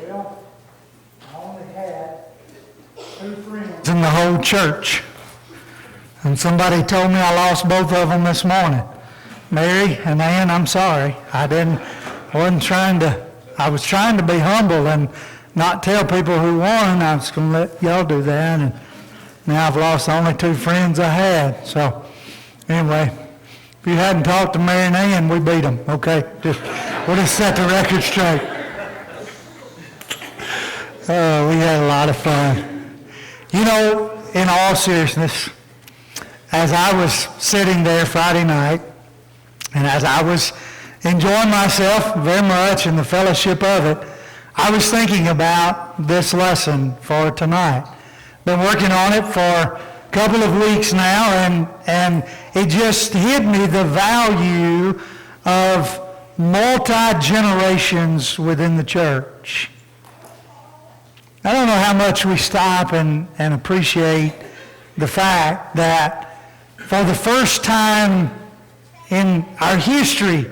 Well, I only had 2 friends in the whole church. And somebody told me I lost both of them this morning. Mary and Ann, I'm sorry. I was trying to be humble and not tell people who won. I was going to let y'all do that. And now I've lost the only 2 friends I had. So anyway, if you hadn't talked to Mary and Ann, we beat them. Okay, we'll just set the record straight. Oh, we had a lot of fun. You know, in all seriousness, as I was sitting there Friday night, and as I was enjoying myself very much in the fellowship of it, I was thinking about this lesson for tonight. Been working on it for a couple of weeks now, and it just hit me the value of multi-generations within the church. I don't know how much we stop and appreciate the fact that for the first time in our history,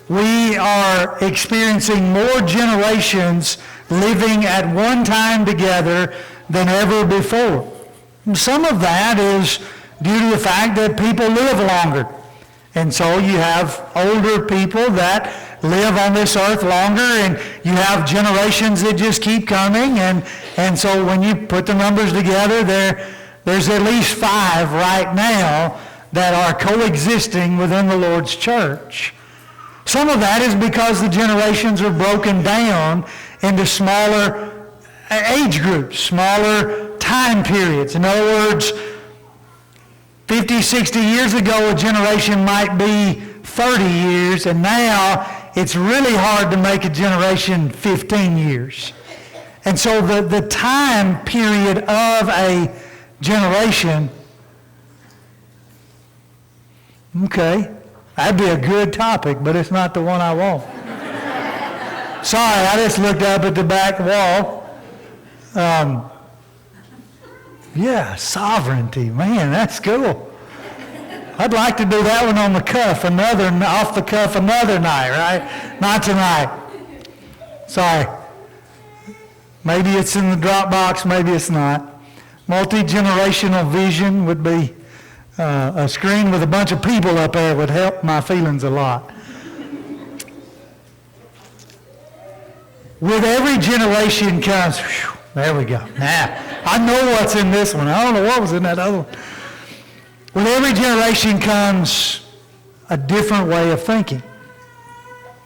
we are experiencing more generations living at one time together than ever before. And some of that is due to the fact that people live longer. And so you have older people that live on this earth longer, and you have generations that just keep coming. And so when you put the numbers together, there's at least 5 right now that are coexisting within the Lord's church. Some of that is because the generations are broken down into smaller age groups, smaller time periods. In other words, 50, 60 years ago, a generation might be 30 years, and now it's really hard to make a generation 15 years. And so the time period of a generation, okay, that'd be a good topic, but it's not the one I want. Sorry, I just looked up at the back wall. Yeah, sovereignty, man, that's cool. I'd like to do that one on the cuff, off the cuff another night, right? Not tonight. Sorry. Maybe it's in the Dropbox, maybe it's not. Multi-generational vision would be a screen with a bunch of people up there would help my feelings a lot. With every generation comes, whew, there we go. Now, I know what's in this one. I don't know what was in that other one. With every generation comes a different way of thinking.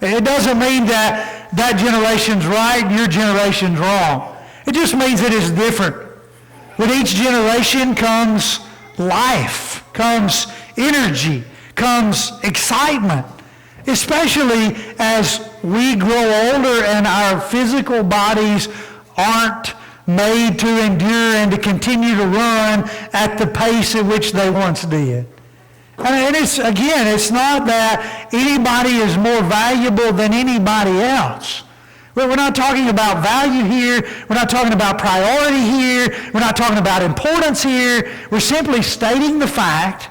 It doesn't mean that that generation's right and your generation's wrong. It just means it is different. With each generation comes life, comes energy, comes excitement, especially as we grow older and our physical bodies aren't made to endure and to continue to run at the pace at which they once did. And it's not that anybody is more valuable than anybody else. We're not talking about value here. We're not talking about priority here. We're not talking about importance here. We're simply stating the fact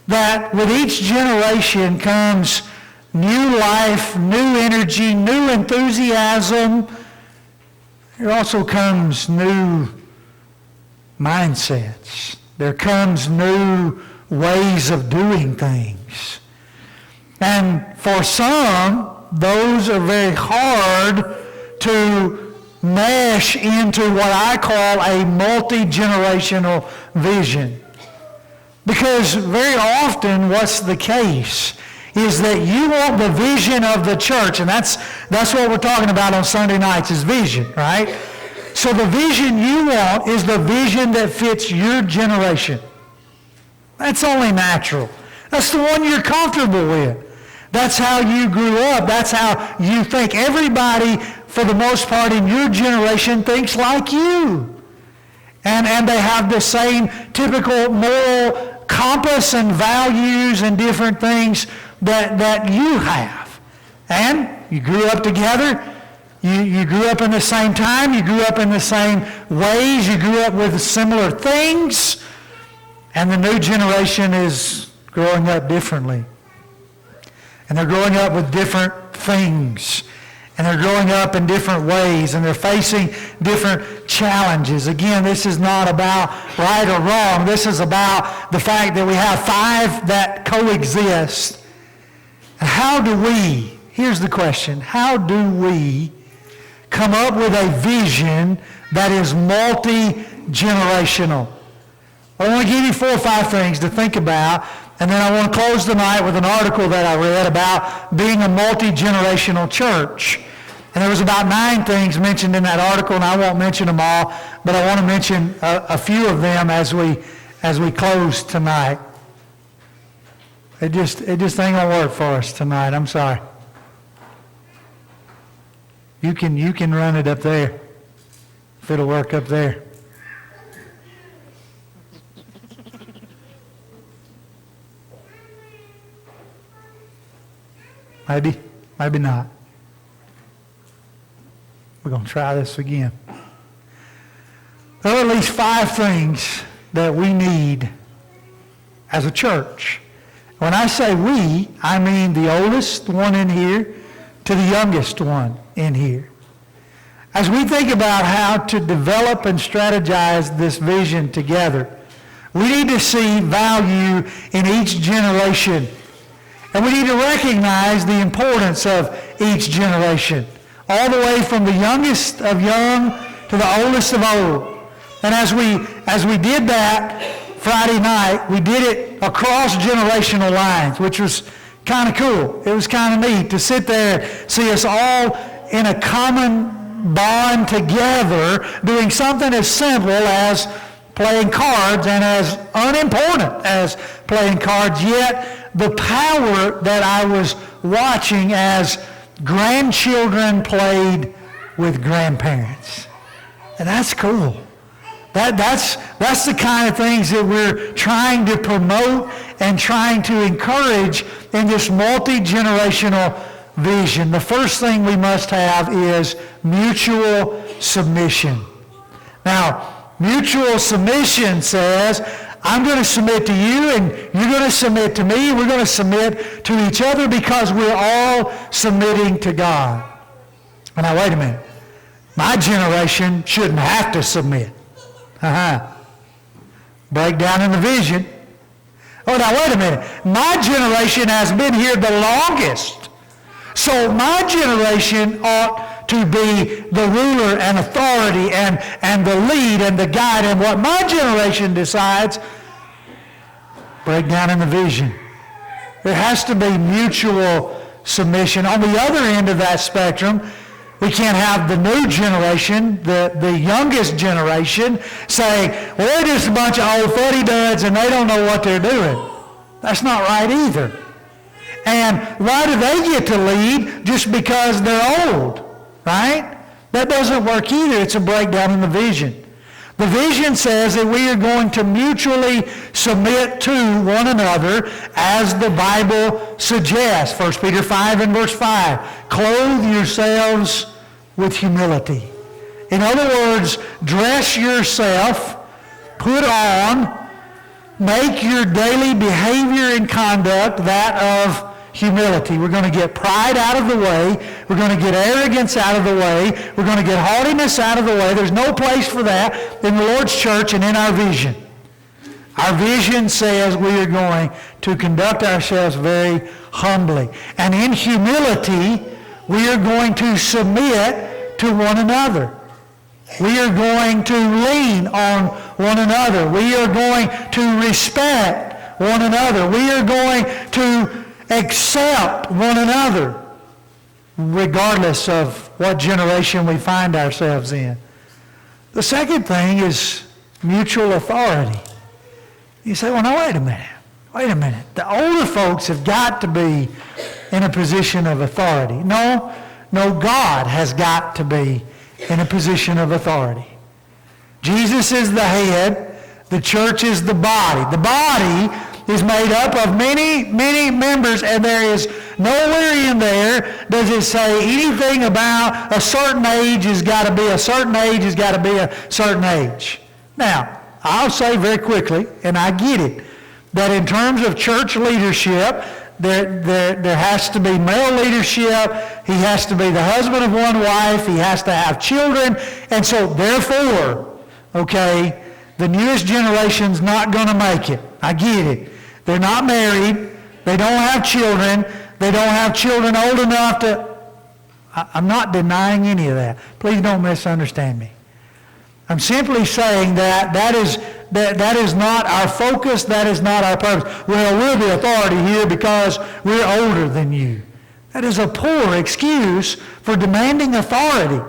that with each generation comes new life, new energy, new enthusiasm. There also comes new mindsets. There comes new ways of doing things. And for some, those are very hard to mesh into what I call a multi-generational vision. Because very often what's the case is that you want the vision of the church, and that's what we're talking about on Sunday nights is vision, right? So the vision you want is the vision that fits your generation. That's only natural. That's the one you're comfortable with. That's how you grew up. That's how you think. Everybody, for the most part, in your generation thinks like you. And they have the same typical moral compass and values and different things that you have. And you grew up together. You grew up in the same time. You grew up in the same ways. You grew up with similar things. And the new generation is growing up differently. And they're growing up with different things. And they're growing up in different ways, and they're facing different challenges. Again, this is not about right or wrong. This is about the fact that we have 5 that coexist. And how do we, here's the question, how do we come up with a vision that is multi-generational? I want to give you 4 or 5 things to think about, and then I want to close tonight with an article that I read about being a multi-generational church. And there was about 9 things mentioned in that article, and I won't mention them all, but I want to mention a few of them as we close tonight. It just ain't gonna work for us tonight. I'm sorry. You can run it up there if it'll work up there. Maybe not. We're going to try this again. There are at least 5 things that we need as a church. When I say we, I mean the oldest one in here to the youngest one in here. As we think about how to develop and strategize this vision together, we need to see value in each generation. And we need to recognize the importance of each generation, all the way from the youngest of young to the oldest of old. And as we did that Friday night, we did it across generational lines, which was kind of cool. It was kind of neat to sit there, see us all in a common bond together, doing something as simple as playing cards and as unimportant as playing cards, yet the power that I was watching as grandchildren played with grandparents. And that's cool. That's the kind of things that we're trying to promote and trying to encourage in this multi-generational vision. The first thing we must have is mutual submission. Now, mutual submission says, I'm going to submit to you, and you're going to submit to me. We're going to submit to each other because we're all submitting to God. Now, wait a minute. My generation shouldn't have to submit. Breakdown in the vision. Oh, now, wait a minute. My generation has been here the longest. So my generation ought to be the ruler and authority and the lead and the guide. And what my generation decides, breakdown in the vision. There has to be mutual submission. On the other end of that spectrum, we can't have the new generation, the youngest generation, saying, well, they're just a bunch of old fuddy-duds and they don't know what they're doing. That's not right either. And why do they get to lead just because they're old, right? That doesn't work either. It's a breakdown in the vision. The vision says that we are going to mutually submit to one another as the Bible suggests. 1 Peter 5 and verse 5. Clothe yourselves with humility. In other words, dress yourself, put on, make your daily behavior and conduct that of humility. We're going to get pride out of the way. We're going to get arrogance out of the way. We're going to get haughtiness out of the way. There's no place for that in the Lord's church and in our vision. Our vision says we are going to conduct ourselves very humbly. And in humility, we are going to submit to one another. We are going to lean on one another. We are going to respect one another. We are going to accept one another, regardless of what generation we find ourselves in. The second thing is mutual authority. You say, well, no, wait a minute. The older folks have got to be in a position of authority. No, God has got to be in a position of authority. Jesus is the head. The church is the body. The body is made up of many, many members, and there is nowhere in there does it say anything about a certain age has got to be a certain age has got to be a certain age. Now, I'll say very quickly, and I get it, that in terms of church leadership, There has to be male leadership. He has to be the husband of one wife. He has to have children. And so therefore, okay, the newest generation's not going to make it. I get it. They're not married. They don't have children. They don't have children old enough to... I'm not denying any of that. Please don't misunderstand me. I'm simply saying that is not our focus. That is not our purpose. Well, we're the authority here because we're older than you. That is a poor excuse for demanding authority.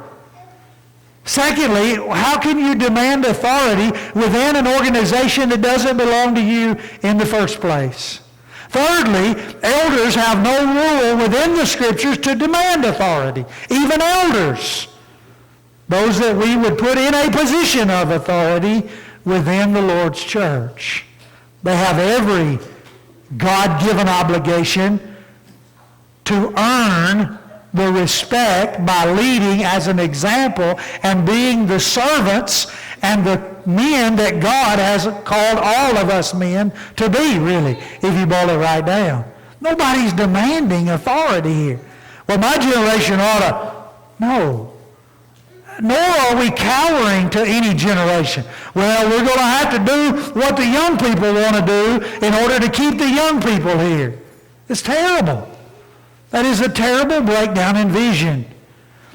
Secondly, how can you demand authority within an organization that doesn't belong to you in the first place? Thirdly, elders have no rule within the Scriptures to demand authority. Even elders, those that we would put in a position of authority within the Lord's church. They have every God-given obligation to earn the respect by leading as an example and being the servants and the men that God has called all of us men to be, really, if you boil it right down. Nobody's demanding authority here. Well, my generation ought to... No. Nor are we cowering to any generation. Well, we're going to have to do what the young people want to do in order to keep the young people here. It's terrible. That is a terrible breakdown in vision.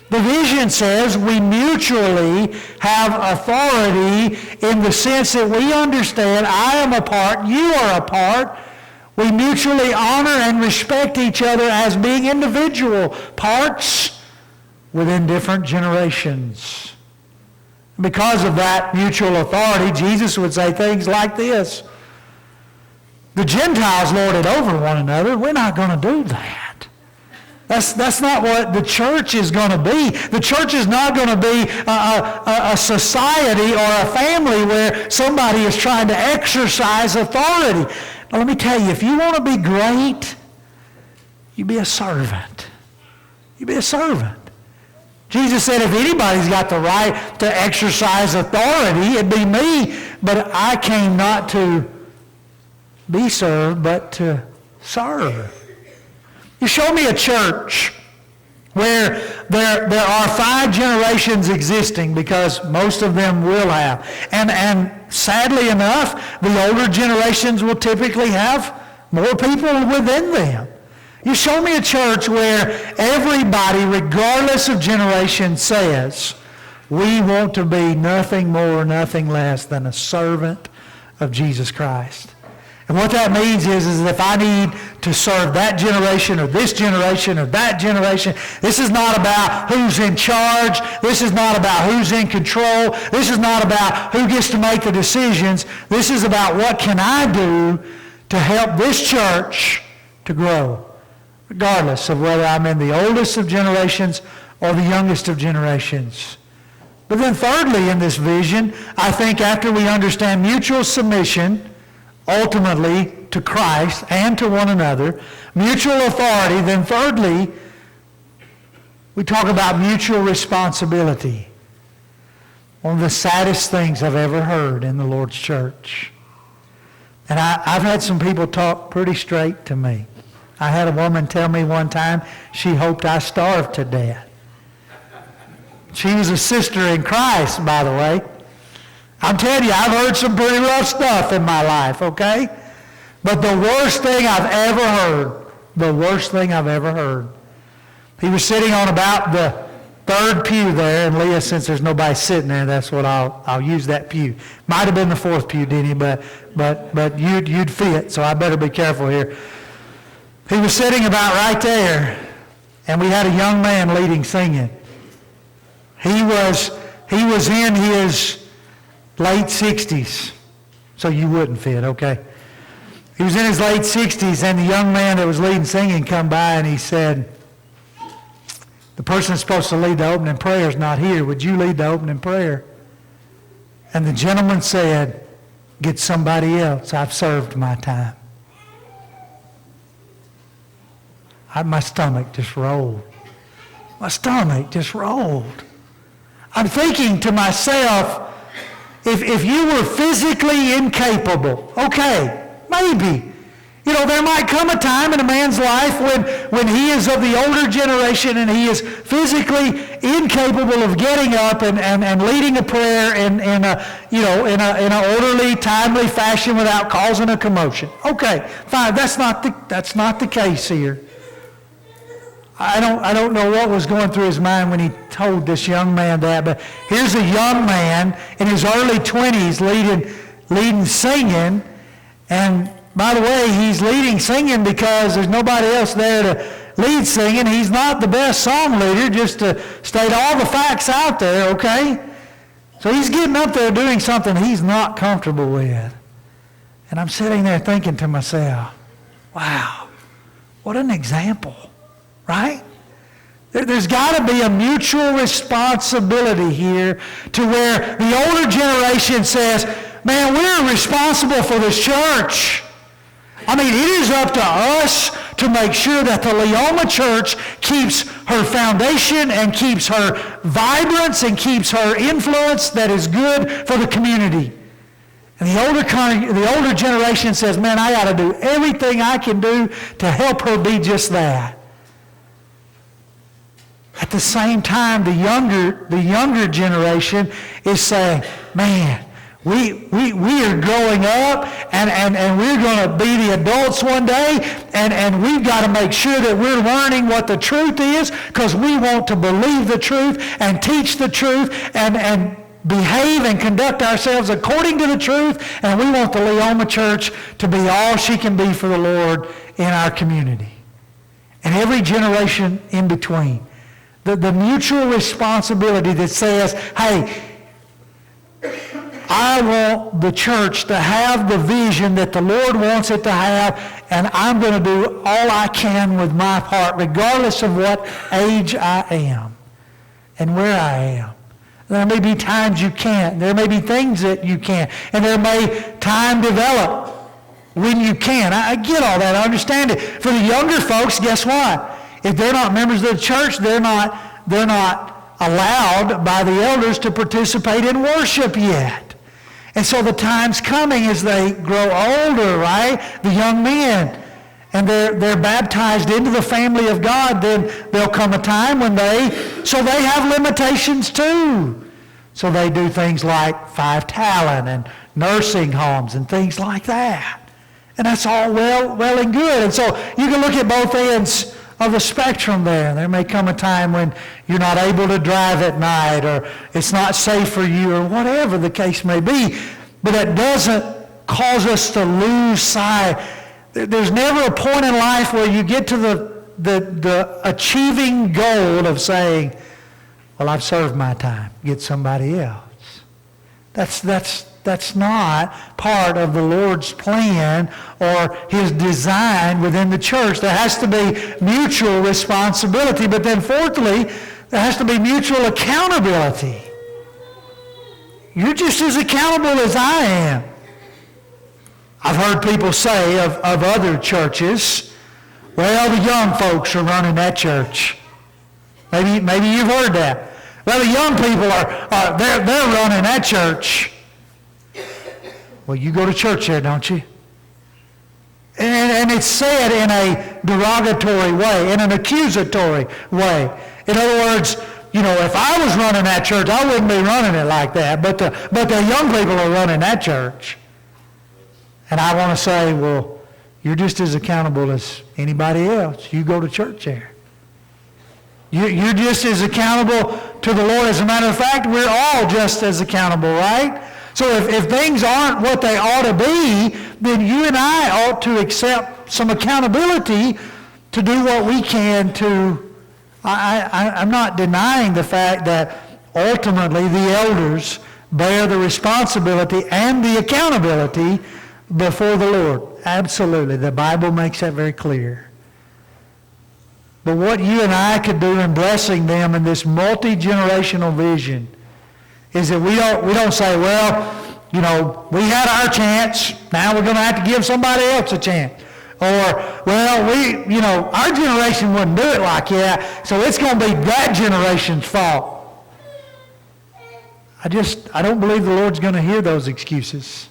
The vision says we mutually have authority in the sense that we understand I am a part, you are a part. We mutually honor and respect each other as being individual parts within different generations. Because of that mutual authority, Jesus would say things like this. The Gentiles lord it over one another. We're not going to do that. That's not what the church is going to be. The church is not going to be a society or a family where somebody is trying to exercise authority. Now, let me tell you, if you want to be great, you be a servant. You be a servant. Jesus said, if anybody's got the right to exercise authority, it'd be me. But I came not to be served, but to serve. You show me a church where there are 5 generations existing, because most of them will have. And sadly enough, the older generations will typically have more people within them. You show me a church where everybody, regardless of generation, says, we want to be nothing more, nothing less than a servant of Jesus Christ. And what that means is if I need to serve that generation or this generation or that generation, this is not about who's in charge. This is not about who's in control. This is not about who gets to make the decisions. This is about what can I do to help this church to grow, regardless of whether I'm in the oldest of generations or the youngest of generations. But then thirdly in this vision, I think after we understand mutual submission, ultimately to Christ and to one another, mutual authority, then thirdly, we talk about mutual responsibility. One of the saddest things I've ever heard in the Lord's church. And I've had some people talk pretty straight to me. I had a woman tell me one time she hoped I starved to death. She was a sister in Christ, by the way. I'm telling you, I've heard some pretty rough stuff in my life, okay? But the worst thing I've ever heard, he was sitting on about the 3rd pew there, and Leah, since there's nobody sitting there, that's what I'll use that pew. Might have been the 4th pew, Denny, but you'd fit, so I better be careful here. He was sitting about right there, and we had a young man leading singing. He was in his late 60s, so you wouldn't fit, okay? He was in his late 60s, and the young man that was leading singing come by, and he said, the person that's supposed to lead the opening prayer is not here. Would you lead the opening prayer? And the gentleman said, get somebody else. I've served my time. My stomach just rolled. My stomach just rolled. I'm thinking to myself, if you were physically incapable, okay, maybe. You know, there might come a time in a man's life when he is of the older generation and he is physically incapable of getting up and leading a prayer in an orderly, timely fashion without causing a commotion. Okay, fine. That's not the case here. I don't know what was going through his mind when he told this young man that, but here's a young man in his early 20s leading singing, and by the way, he's leading singing because there's nobody else there to lead singing. He's not the best song leader, just to state all the facts out there, okay? So he's getting up there doing something he's not comfortable with. And I'm sitting there thinking to myself, wow, what an example, right? There's got to be a mutual responsibility here to where the older generation says, man, we're responsible for this church. I mean, it is up to us to make sure that the Leoma Church keeps her foundation and keeps her vibrance and keeps her influence that is good for the community. And the older generation says, man, I got to do everything I can do to help her be just that. At the same time, the younger generation is saying, man, we are growing up and we're going to be the adults one day, and we've got to make sure that we're learning what the truth is, because we want to believe the truth and teach the truth and behave and conduct ourselves according to the truth, and we want the Leoma Church to be all she can be for the Lord in our community. And every generation in between. The mutual responsibility that says, hey, I want the church to have the vision that the Lord wants it to have, and I'm going to do all I can with my part, regardless of what age I am and where I am. There may be times you can't. There may be things that you can't. And there may time develop when you can. I get all that. I understand it. For the younger folks, guess what? If they're not members of the church, they're not allowed by the elders to participate in worship yet. And so the time's coming as they grow older, right? The young men, and they're baptized into the family of God, then there'll come a time when they have limitations too. So they do things like 5 talent and nursing homes and things like that. And that's all well and good. And so you can look at both ends of the spectrum there. There may come a time when you're not able to drive at night, or it's not safe for you, or whatever the case may be. But that doesn't cause us to lose sight. There's never a point in life where you get to the achieving goal of saying, well, I've served my time. Get somebody else. That's not part of the Lord's plan or His design within the church. There has to be mutual responsibility. But then fourthly, there has to be mutual accountability. You're just as accountable as I am. I've heard people say of other churches, well, the young folks are running that church. Maybe you've heard that. Well, the young people they're running that church. Well, you go to church there, don't you? And it's said in a derogatory way, in an accusatory way. In other words, if I was running that church, I wouldn't be running it like that. But the young people are running that church. And I want to say, well, you're just as accountable as anybody else. You go to church there. You're just as accountable to the Lord. As a matter of fact, we're all just as accountable, right? So if things aren't what they ought to be, then you and I ought to accept some accountability to do what we can to... I'm not denying the fact that ultimately the elders bear the responsibility and the accountability before the Lord. Absolutely. The Bible makes that very clear. But what you and I could do in blessing them in this multi-generational vision is that we don't say, well, we had our chance, now we're going to have to give somebody else a chance. Or, well, our generation wouldn't do it like that, so it's going to be that generation's fault. I don't believe the Lord's going to hear those excuses.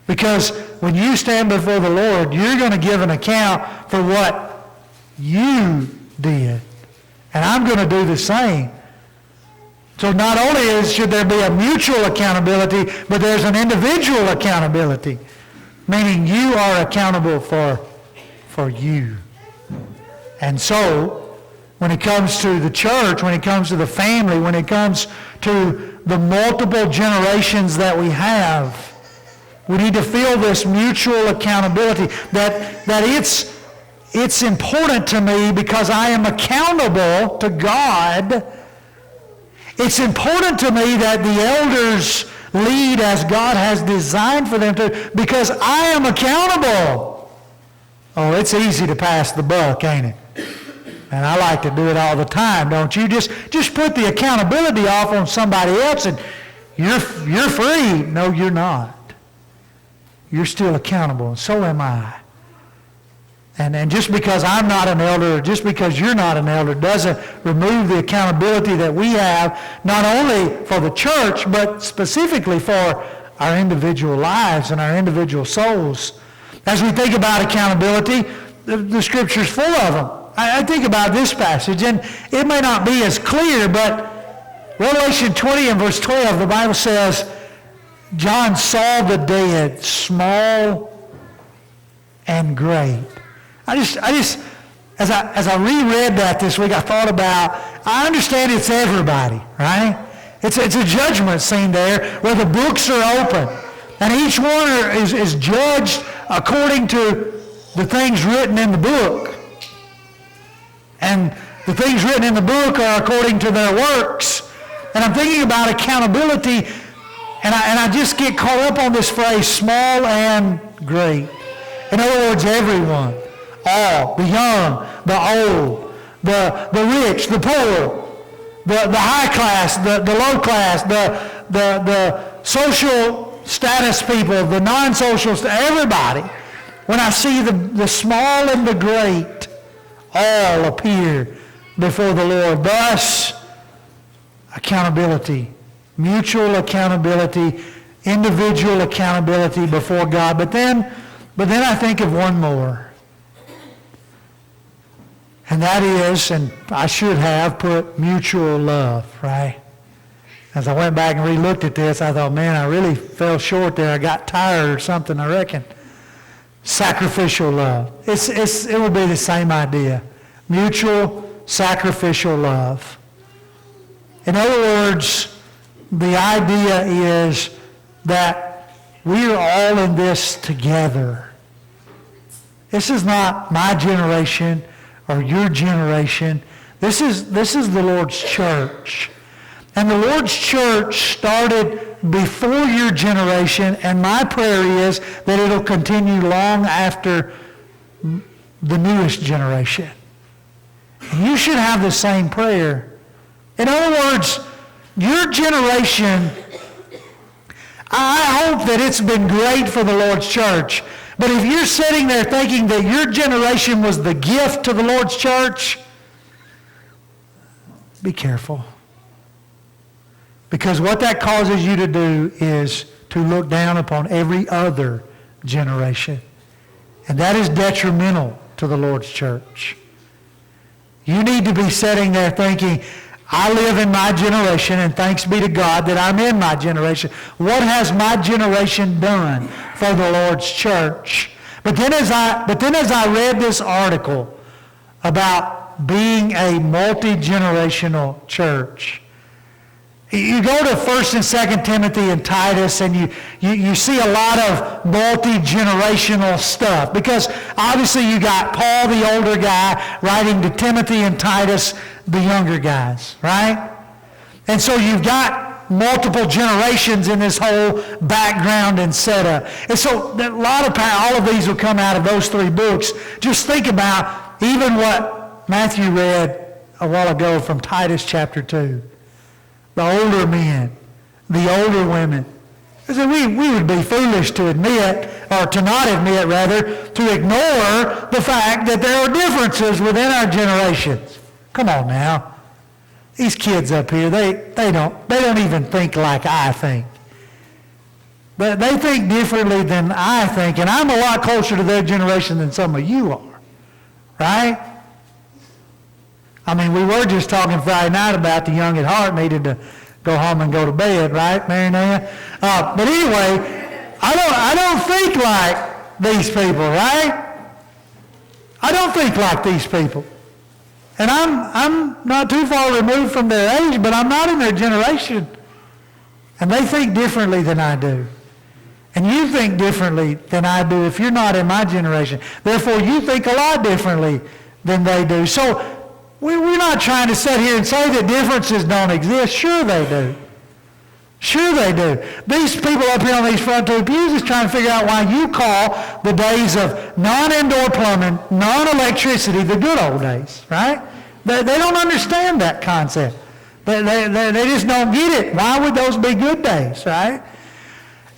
Because when you stand before the Lord, you're going to give an account for what you did. And I'm going to do the same. So not only should there be a mutual accountability, but there's an individual accountability, meaning you are accountable for you. And so, when it comes to the church, when it comes to the family, when it comes to the multiple generations that we have, we need to feel this mutual accountability, that it's important to me because I am accountable to God. It's important to me that the elders lead as God has designed for them to, because I am accountable. Oh, it's easy to pass the buck, ain't it? And I like to do it all the time, don't you? Just put the accountability off on somebody else and you're free. No, you're not. You're still accountable, and so am I. And just because I'm not an elder, or just because you're not an elder, doesn't remove the accountability that we have, not only for the church, but specifically for our individual lives and our individual souls. As we think about accountability, the Scripture's full of them. I think about this passage, and it may not be as clear, but Revelation 20 and verse 12, the Bible says, John saw the dead, small and great. I just, as I reread that this week, I thought about, I understand it's everybody, right? It's a judgment scene there where the books are open. And each one is judged according to the things written in the book. And the things written in the book are according to their works. And I'm thinking about accountability, and I just get caught up on this phrase, small and great. In other words, everyone. All, the young, the old, the rich, the poor, the high class, the low class, the social status people, the non-social, everybody. When I see the small and the great all appear before the Lord. Thus, accountability, mutual accountability, individual accountability before God. But then I think of one more. And that is, and I should have put mutual love, right? As I went back and re-looked at this, I thought, man, I really fell short there. I got tired or something, I reckon. Sacrificial love. It will be the same idea. Mutual sacrificial love. In other words, the idea is that we are all in this together. This is not my generation or your generation. This is the Lord's church. And the Lord's church started before your generation, and my prayer is that it'll continue long after the newest generation. And you should have the same prayer. In other words, your generation, I hope that it's been great for the Lord's church. But if you're sitting there thinking that your generation was the gift to the Lord's church, be careful. Because what that causes you to do is to look down upon every other generation. And that is detrimental to the Lord's church. You need to be sitting there thinking, I live in my generation, and thanks be to God that I'm in my generation. What has my generation done for the Lord's church? But then as I read this article about being a multi-generational church, you go to 1st and 2nd Timothy and Titus, and you see a lot of multi-generational stuff. Because obviously you got Paul, the older guy, writing to Timothy and Titus, the younger guys, right? And so you've got multiple generations in this whole background and setup. And so all of these will come out of those 3 books. Just think about even what Matthew read a while ago from Titus chapter 2. The older men, the older women. We would be foolish to admit, or to not admit rather, to ignore the fact that there are differences within our generations. Come on now. These kids up here, they don't even think like I think. But they think differently than I think, and I'm a lot closer to their generation than some of you are, right? I mean, we were just talking Friday night about the young at heart needed to go home and go to bed, right, Mary Nan? But anyway, I don't think like these people, right? I don't think like these people. And I'm not too far removed from their age, but I'm not in their generation. And they think differently than I do. And you think differently than I do if you're not in my generation. Therefore, you think a lot differently than they do. So we're not trying to sit here and say that differences don't exist. Sure they do. Sure they do. These people up here on these front two pews is trying to figure out why you call the days of non-indoor plumbing, non-electricity, the good old days, right? They don't understand that concept. They just don't get it. Why would those be good days, right?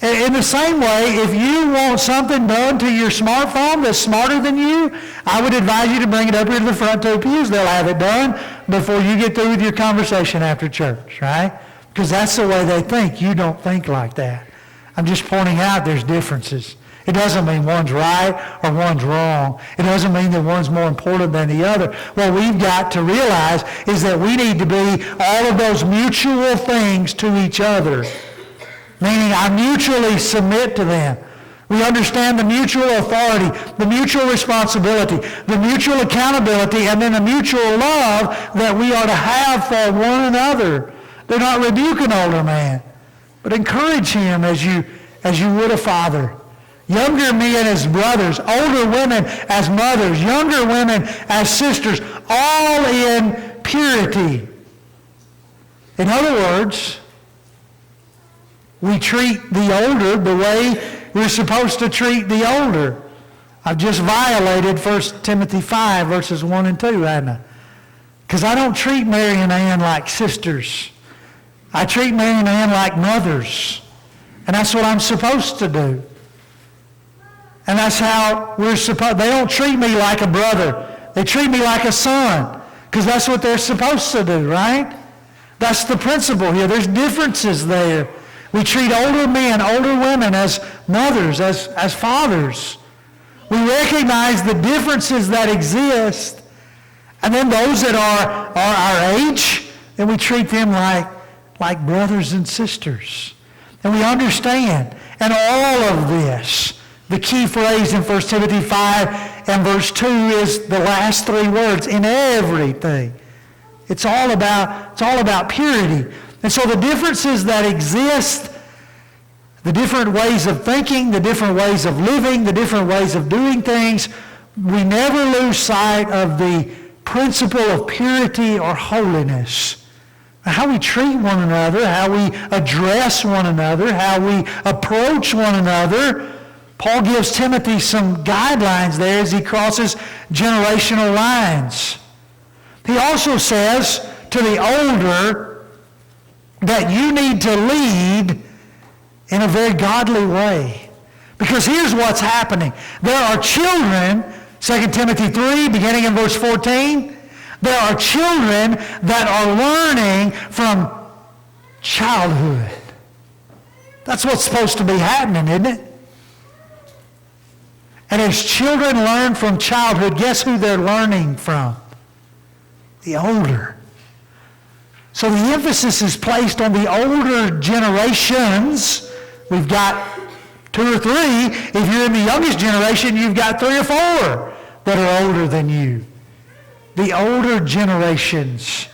In the same way, if you want something done to your smartphone that's smarter than you, I would advise you to bring it up here to the front two pews. They'll have it done before you get through with your conversation after church, right? Because that's the way they think. You don't think like that. I'm just pointing out there's differences. It doesn't mean one's right or one's wrong. It doesn't mean that one's more important than the other. What we've got to realize is that we need to be all of those mutual things to each other. Meaning I mutually submit to them. We understand the mutual authority, the mutual responsibility, the mutual accountability, and then the mutual love that we are to have for one another. They're not rebuking older man, but encourage him as you would a father. Younger men as brothers, older women as mothers, younger women as sisters, all in purity. In other words, we treat the older the way we're supposed to treat the older. I've just violated 1 Timothy 5, verses 1 and 2, haven't I? Because I don't treat Mary and Ann like sisters. I treat Mary and Ann like mothers. And that's what I'm supposed to do. And that's how we're supposed. They don't treat me like a brother. They treat me like a son. Because that's what they're supposed to do, right? That's the principle here. There's differences there. We treat older men, older women as mothers, as fathers. We recognize the differences that exist. And then those that are our age, then we treat them like brothers and sisters. And we understand. And all of this, the key phrase in 1 Timothy 5 and verse 2 is the last three words, in everything. It's all about purity. And so the differences that exist, the different ways of thinking, the different ways of living, the different ways of doing things, we never lose sight of the principle of purity or holiness. How we treat one another, how we address one another, how we approach one another. Paul gives Timothy some guidelines there as he crosses generational lines. He also says to the older that you need to lead in a very godly way. Because here's what's happening. There are children, 2 Timothy 3, beginning in verse 14, there are children that are learning from childhood. That's what's supposed to be happening, isn't it? And as children learn from childhood, guess who they're learning from? The older. So the emphasis is placed on the older generations. We've got 2 or 3. If you're in the youngest generation, you've got 3 or 4 that are older than you. The older generations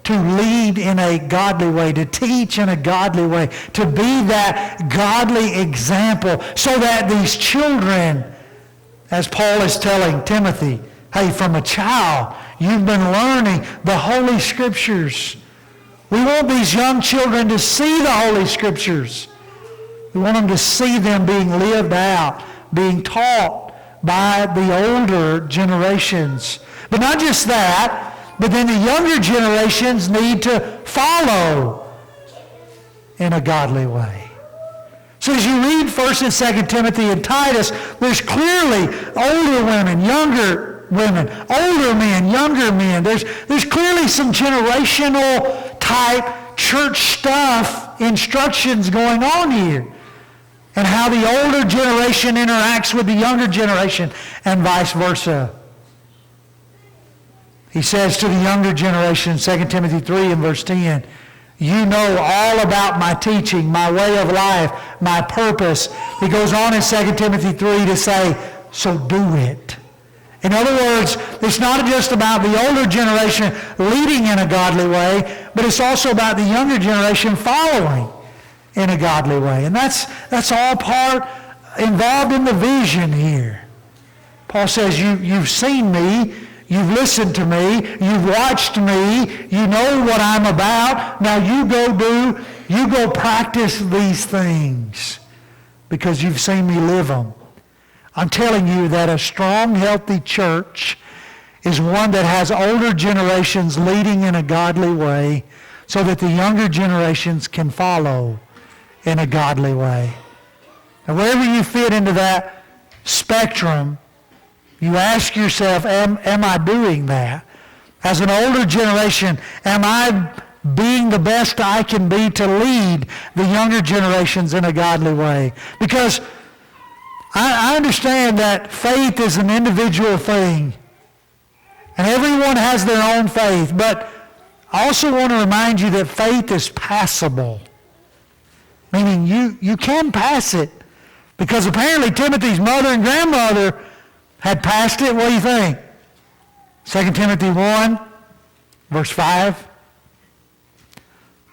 to lead in a godly way, to teach in a godly way, to be that godly example so that these children, as Paul is telling Timothy, hey, from a child, you've been learning the Holy Scriptures. We want these young children to see the Holy Scriptures. We want them to see them being lived out, being taught by the older generations. But not just that, but then the younger generations need to follow in a godly way. So as you read 1 and 2 Timothy and Titus, there's clearly older women, younger women, older men, younger men. There's clearly some generational type church stuff, instructions going on here. and how the older generation interacts with the younger generation and vice versa. He says to the younger generation, 2 Timothy 3 and verse 10, you know all about my teaching, my way of life, my purpose. He goes on in 2 Timothy 3 to say, so do it. In other words, it's not just about the older generation leading in a godly way, but it's also about the younger generation following in a godly way. And that's all part involved in the vision here. Paul says, you've seen me, you've listened to me, you've watched me, you know what I'm about. Now you go practice these things because you've seen me live them. I'm telling you that a strong, healthy church is one that has older generations leading in a godly way so that the younger generations can follow in a godly way. And wherever you fit into that spectrum, you ask yourself, am I doing that? As an older generation, am I being the best I can be to lead the younger generations in a godly way? Because I understand that faith is an individual thing, and everyone has their own faith, but I also want to remind you that faith is passable, meaning you can pass it, because apparently Timothy's mother and grandmother had passed it. What do you think? 2 Timothy 1, verse 5.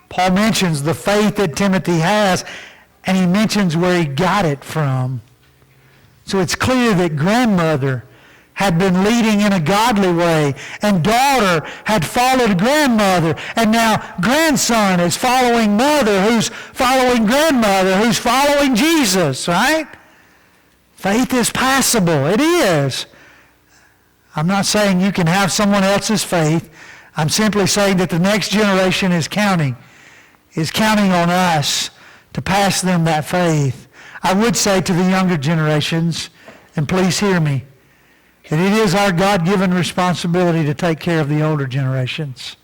Paul mentions the faith that Timothy has, and he mentions where he got it from. So it's clear that grandmother had been leading in a godly way, and daughter had followed grandmother, and now grandson is following mother, who's following grandmother, who's following Jesus, right? Faith is passable. It is. I'm not saying you can have someone else's faith. I'm simply saying that the next generation is counting on us to pass them that faith. I would say to the younger generations, and please hear me, that it is our God-given responsibility to take care of the older generations.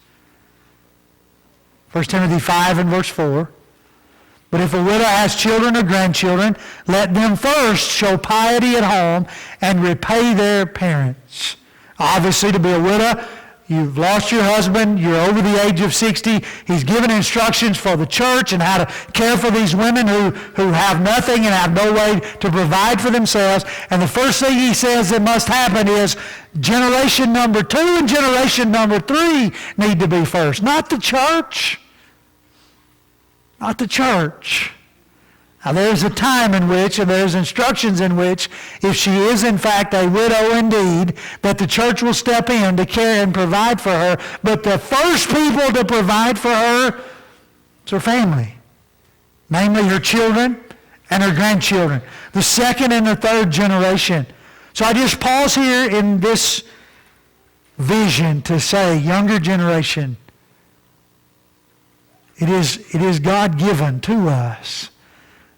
1 Timothy 5 and verse 4. But if a widow has children or grandchildren, let them first show piety at home and repay their parents. Obviously, to be a widow, you've lost your husband, you're over the age of 60. He's given instructions for the church and how to care for these women who have nothing and have no way to provide for themselves. And the first thing he says that must happen is generation number 2 and generation number 3 need to be first. Not the church. Not the church. Now there's a time in which, and there's instructions in which, if she is in fact a widow indeed, that the church will step in to care and provide for her. But the first people to provide for her is her family, namely her children and her grandchildren, the second and the third generation. So I just pause here in this vision to say, younger generation, it is God-given to us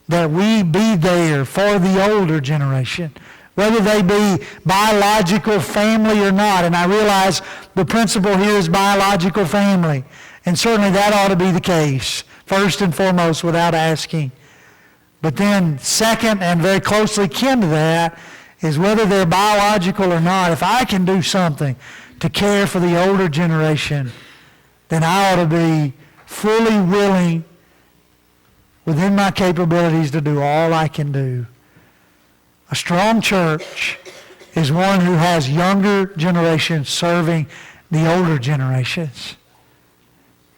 that we be there for the older generation, whether they be biological family or not. And I realize the principle here is biological family, and certainly that ought to be the case, first and foremost, without asking. But then second, and very closely kin to that, is whether they're biological or not. If I can do something to care for the older generation, then I ought to be fully willing within my capabilities to do all I can do. A strong church is one who has younger generations serving the older generations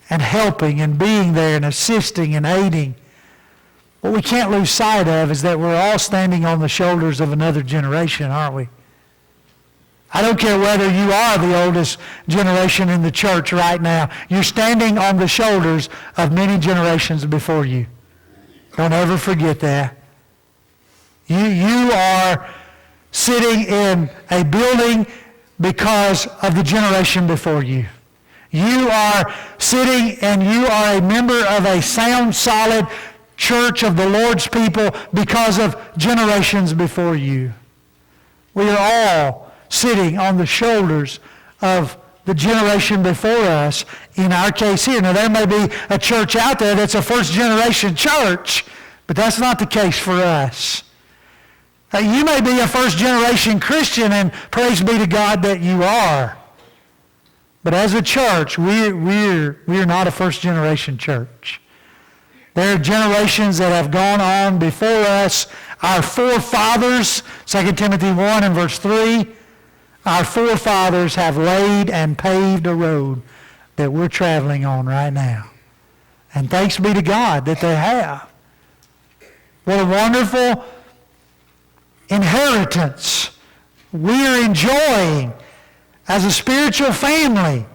and helping and being there and assisting and aiding. What we can't lose sight of is that we're all standing on the shoulders of another generation, aren't we? I don't care whether you are the oldest generation in the church right now. You're standing on the shoulders of many generations before you. Don't ever forget that. You are sitting in a building because of the generation before you. You are sitting and you are a member of a sound, solid church of the Lord's people because of generations before you. We are all sitting on the shoulders of the generation before us, in our case here. Now, there may be a church out there that's a first-generation church, But that's not the case for us. You may be a first-generation Christian, and praise be to God that you are. But as a church, we're not a first-generation church. There are generations that have gone on before us. Our forefathers, 2 Timothy 1 and verse 3, our forefathers have laid and paved a road that we're traveling on right now. And thanks be to God that they have. What a wonderful inheritance we're enjoying as a spiritual family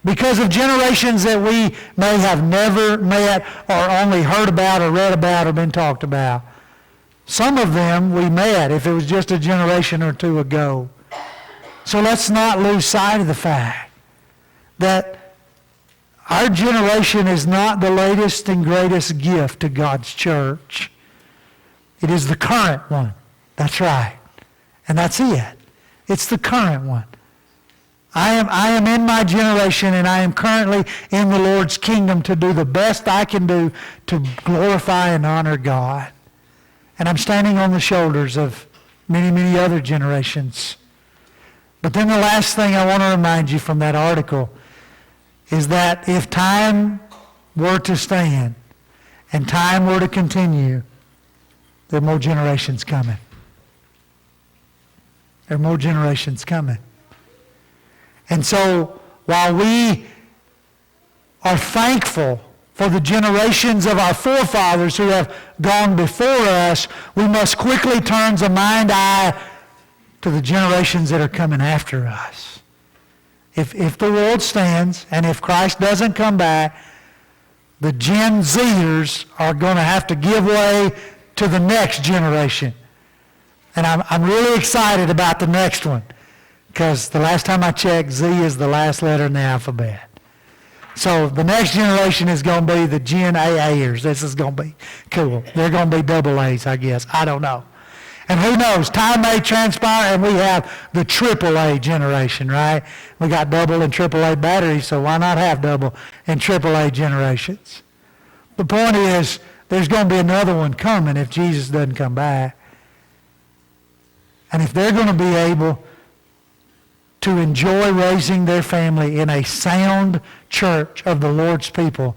because of generations that we may have never met or only heard about or read about or been talked about. Some of them we met if it was just a generation or two ago. So let's not lose sight of the fact that our generation is not the latest and greatest gift to God's church. It is the current one. That's right. And that's it. It's the current one. I am in my generation, and I am currently in the Lord's kingdom to do the best I can do to glorify and honor God. And I'm standing on the shoulders of many, many other generations. But then the last thing I want to remind you from that article is that if time were to stand and time were to continue, there are more generations coming. There are more generations coming. And so while we are thankful for the generations of our forefathers who have gone before us, we must quickly turn a blind eye to the generations that are coming after us. If the world stands and if Christ doesn't come back, the Gen Zers are going to have to give way to the next generation. And I'm really excited about the next one because the last time I checked, Z is the last letter in the alphabet. So the next generation is going to be the Gen AAers. This is going to be cool. They're going to be double A's, I guess. I don't know. And who knows? Time may transpire and we have the triple A generation, right? We got double and triple A batteries, so why not have double and triple A generations? The point is, there's going to be another one coming if Jesus doesn't come back. And if they're going to be able to enjoy raising their family in a sound church of the Lord's people,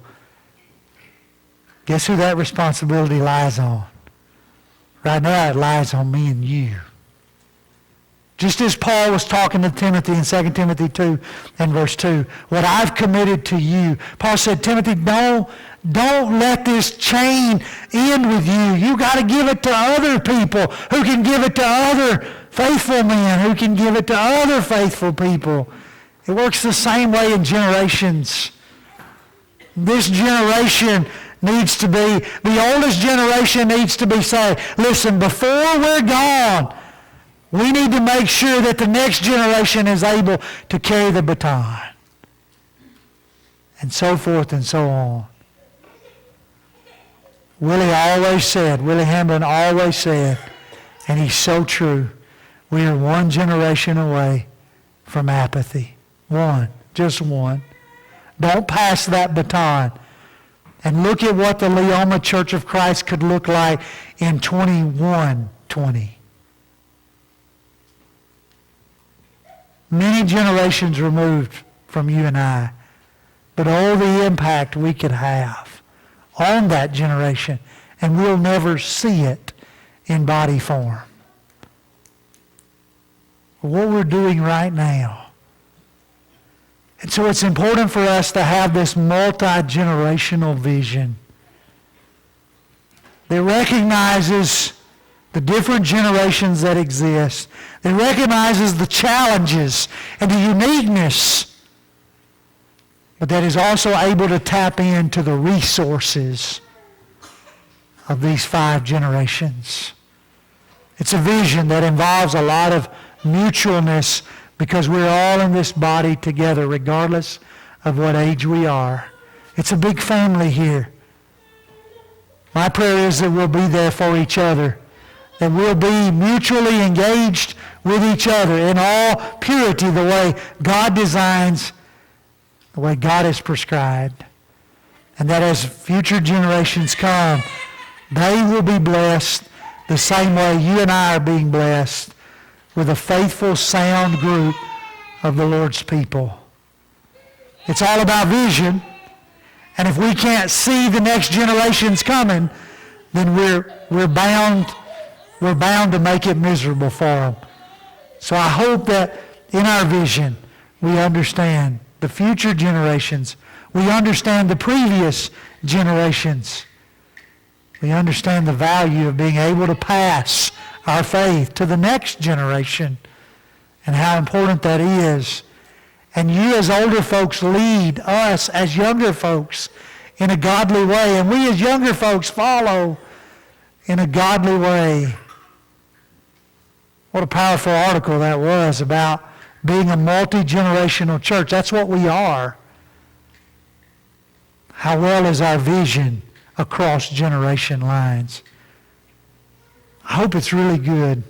guess who that responsibility lies on? Right now it lies on me and you. Just as Paul was talking to Timothy in 2 Timothy 2 and verse 2, what I've committed to you. Paul said, Timothy, don't let this chain end with you. You got to give it to other people who can give it to other faithful men, who can give it to other faithful people. It works the same way in generations. This generation needs to be, the oldest generation needs to be saying, listen, before we're gone, we need to make sure that the next generation is able to carry the baton. And so forth and so on. Willie Hamblin always said, and he's so true, we are one generation away from apathy. One, just one. Don't pass that baton. And look at what the Leoma Church of Christ could look like in 2120. Many generations removed from you and I. But oh, the impact we could have on that generation. And we'll never see it in body form. What we're doing right now. And so it's important for us to have this multi-generational vision that recognizes the different generations that exist, that recognizes the challenges and the uniqueness, but that is also able to tap into the resources of these 5 generations. It's a vision that involves a lot of mutualness because we're all in this body together regardless of what age we are. It's a big family here. My prayer is that we'll be there for each other, that we'll be mutually engaged with each other in all purity, the way God designs, the way God has prescribed. And that as future generations come, They will be blessed the same way you and I are being blessed with a faithful, sound group of the Lord's people. It's all about vision. And if we can't see the next generations coming, then we're bound to make it miserable for them. So I hope that in our vision, we understand the future generations. We understand the previous generations. We understand the value of being able to pass our faith to the next generation and how important that is. And you as older folks lead us as younger folks in a godly way. And we as younger folks follow in a godly way. What a powerful article that was about being a multi-generational church. That's what we are. How well is our vision across generation lines? I hope it's really good.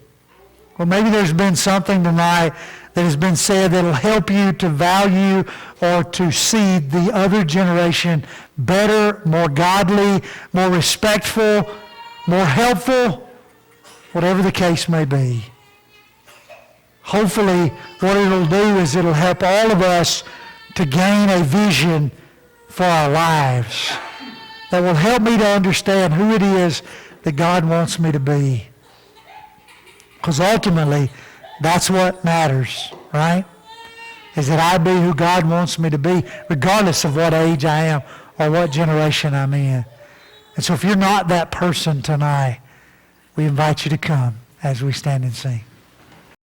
Well, maybe there's been something tonight that has been said that will help you to value or to see the other generation better, more godly, more respectful, more helpful, whatever the case may be. Hopefully, what it'll do is it'll help all of us to gain a vision for our lives that will help me to understand who it is that God wants me to be. Because ultimately, that's what matters, right? Is that I be who God wants me to be, regardless of what age I am or what generation I'm in. And so if you're not that person tonight, we invite you to come as we stand and sing.